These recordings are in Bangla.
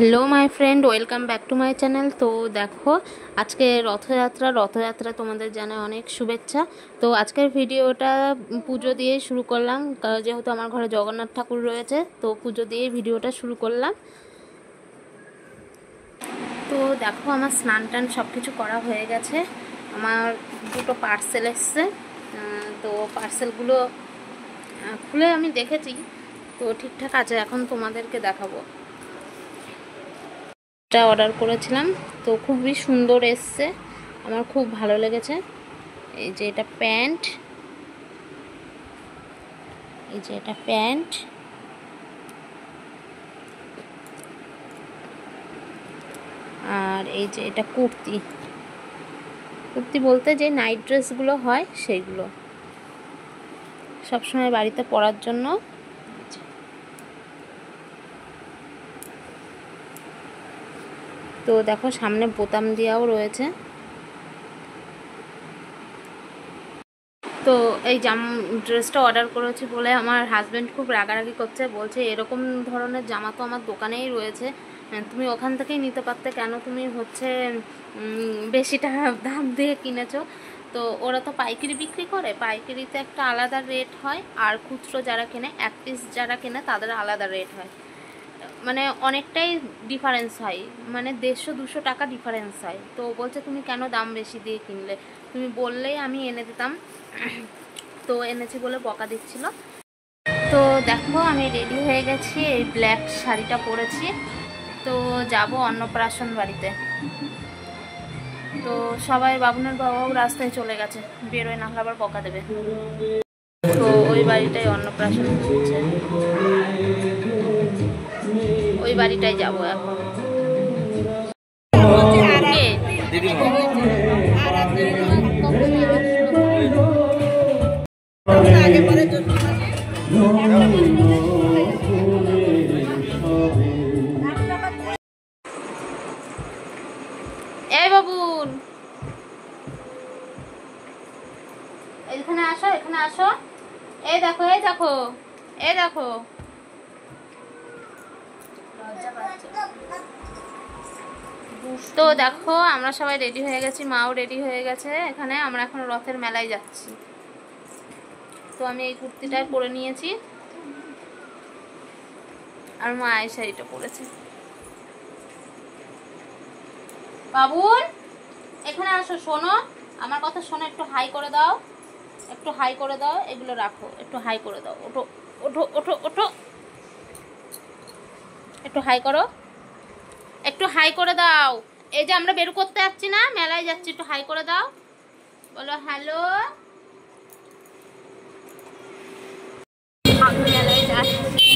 Hello my friend, welcome back to my channel. তো দেখো, আজকে রথযাত্রা তোমাদের জানায় অনেক শুভেচ্ছা। তো আজকের ভিডিওটা পুজো দিয়ে শুরু করলাম, যেহেতু আমার ঘরে জগন্নাথ ঠাকুর রয়েছে, তো পুজো দিয়ে ভিডিওটা শুরু করলাম। তো দেখো, আমার স্নান টান সব কিছু করা হয়ে গেছে। আমার দুটো পার্সেল এসছে, তো পার্সেলগুলো খুলে আমি দেখেছি, তো ঠিকঠাক আছে। এখন তোমাদেরকে দেখাবো। এটা অর্ডার করেছিলাম, তো খুবই সুন্দর এসছে, আমার খুব ভালো লেগেছে। এই যে এটা প্যান্ট, আর এই যে এটা কুর্তি বলতে যে নাইট ড্রেসগুলো হয় সেইগুলো, সবসময় বাড়িতে পরার জন্য। তো দেখো, সামনে বোতাম দেওয়াও রয়েছে। তো এই ড্রেসটা অর্ডার করেছি বলে আমার হাজব্যান্ড খুব রাগারাগি করছে, বলছে এরকম ধরনের জামা তো আমার দোকানেই রয়েছে, তুমি ওখান থেকেই নিতে পারতে, কেন তুমি বেশি টাকা দাম দিয়ে কিনেছো। তো ওরা তো পাইকারি বিক্রি করে, পাইকারিতে একটা আলাদা রেট হয়, আর খুচরো যারা কেনে, এক পিস যারা কেনে তাদের আলাদা রেট হয়, মানে অনেকটাই ডিফারেন্স হয়, মানে 150-200 টাকা ডিফারেন্স হয়। তো বলছে তুমি কেন দাম বেশি দিয়ে কিনলে, তুমি বললেই আমি এনে দিতাম। তো এনেছি বলে বকা দিচ্ছিল। তো দেখো, আমি রেডি হয়ে গেছি, এই ব্ল্যাক শাড়িটা পরেছি। তো যাব অন্নপ্রাশন বাড়িতে। তো সবাই, বাবুনের বাবাও রাস্তায় চলে গেছে, বেরোয় না হলে আবার বকা দেবে। তো ওই বাড়িটাই অন্নপ্রাশন হচ্ছে, ওই বাড়িটাই যাবো এখন। এই বাবুন, এখানে আসো। এই দেখো তো দেখো, আমরা সবাই রেডি হয়ে গেছি, মাও রেডি হয়ে গেছে। এখানে আমরা এখন রথের মেলায় যাচ্ছি। তো আমি এই কুর্তিটাই পরে নিয়েছি, আর মা এই শাড়িটা পরেছে। বাবুন, এখানে আসো, শোনো আমার কথা, শোনো, একটু হাই করে দাও, এগুলো রাখো, একটু হাই করে দাও, ওঠো, একটু হাই করে দাও। এই যে আমরা বের করতে যাচ্ছি না, মেলায় যাচ্ছি, একটু হাই করে দাও, বলো হ্যালো। মেলায় যাচ্ছি,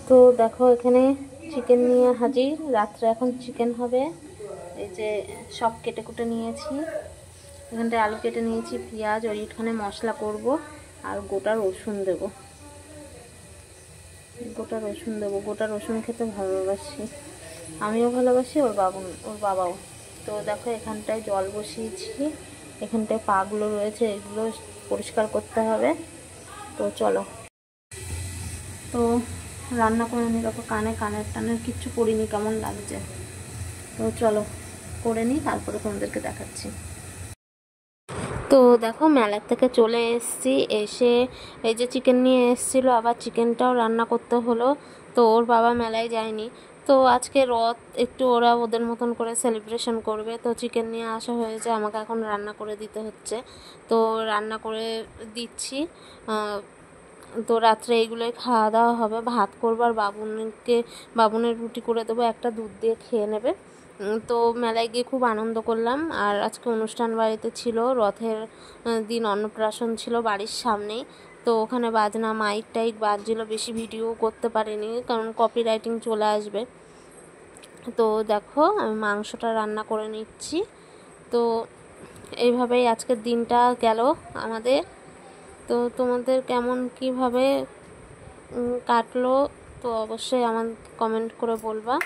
তো দেখো এখানে চিকেন নিয়ে হাজির। রাত্রে এখন চিকেন হবে। এই যে সব কেটে কুটে নিয়েছি, এখানটায় আলু কেটে নিয়েছি, পেঁয়াজ, ওই এখানে মশলা করব, আর গোটা রসুন দেব। গোটা রসুন খেতে ভালোবাসি, আমিও ভালোবাসি, ওর বাবাও। তো দেখো এখানটায় জল বসিয়েছি, এখানটায় পাগুলো রয়েছে, এগুলো পরিষ্কার করতে হবে। তো চলো, তো রান্না করে নিই। দেখো কানের কিচ্ছু করিনি, কেমন লাগছে। তো চলো করে নিই, তারপরে তোমাদেরকে দেখাচ্ছি। তো দেখো মেলার থেকে চলে এসেছি, এসে এই যে চিকেন নিয়ে এসেছিলো, আবার চিকেনটাও রান্না করতে হলো। তো ওর বাবা মেলায় যায়নি, তো আজকে রথ একটু ওরা ওদের মতন করে সেলিব্রেশন করবে। তো চিকেন নিয়ে আসা হয়েছে, আমাকে এখন রান্না করে দিতে হচ্ছে। তো রান্না করে দিচ্ছি। তো রাত্রে এইগুলোই খাওয়া দাওয়া হবে। ভাত করবো আর বাবুনের রুটি করে দেবো, একটা দুধ দিয়ে খেয়ে নেবে। তো মেলায় গিয়ে খুব আনন্দ করলাম। আর আজকে অনুষ্ঠান বাড়িতে ছিল, রথের দিন অন্নপ্রাশন ছিল বাড়ির সামনেই। তো ওখানে বাজনা মাইক টাইক বাজছিল, বেশি ভিডিও করতে পারিনি কারণ কপিরাইটিং চলে আসবে। তো দেখো আমি মাংসটা রান্না করে নিচ্ছি। তো এইভাবেই আজকের দিনটা গেল আমাদের। তো তোমাদের কেমন কিভাবে কাটলো তো অবশ্যই আমার কমেন্ট করে বলবা।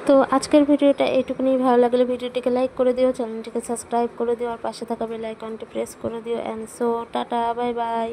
তো আজকের ভিডিওটা এইটুকুনি। ভালো লাগলে ভিডিওটিকে লাইক করে দিও, চ্যানেলটিকে সাবস্ক্রাইব করে দিও, আর পাশে থাকা বেল আইকনটি প্রেস করে দিও। And so tata, bye bye.